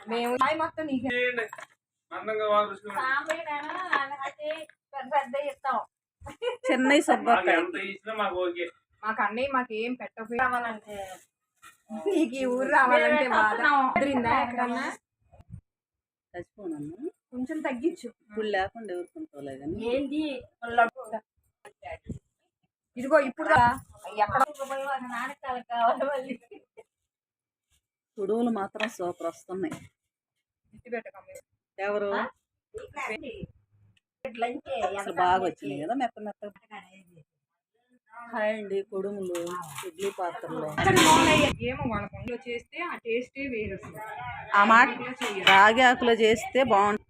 మేము మొత్తం నీకు పెద్ద ఇస్తాం. చెన్నై సుబ్బక్క మాకు అన్నయ్య మాకేం పెట్టకపోవాలంటే నీకు ఈ ఊరు రావాలంటే బాధరిందా ఎక్కడన్నా చచ్చిపోనమ్మా కొంచెం తగ్గించు. ఇప్పుడు లేకుండా ఎవరుకుంటావులే కానీ ఏంటి ఇదిగో ఇప్పుడు ఎక్కడ నాటకాలు కావాలి మళ్ళీ పొడవులు మాత్రం సూపర్ వస్తున్నాయి. ఎవరు అసలు బాగా వచ్చినాయి కదా మెత్త మెత్త. హాయ్ అండి కొడుములు ఇడ్లీ పాత్రలో ఏమో వాళ్ళ చేస్తే ఆ టేస్టే వేరు. ఆ మాట రాగి ఆకులో చేస్తే బాగుంటుంది.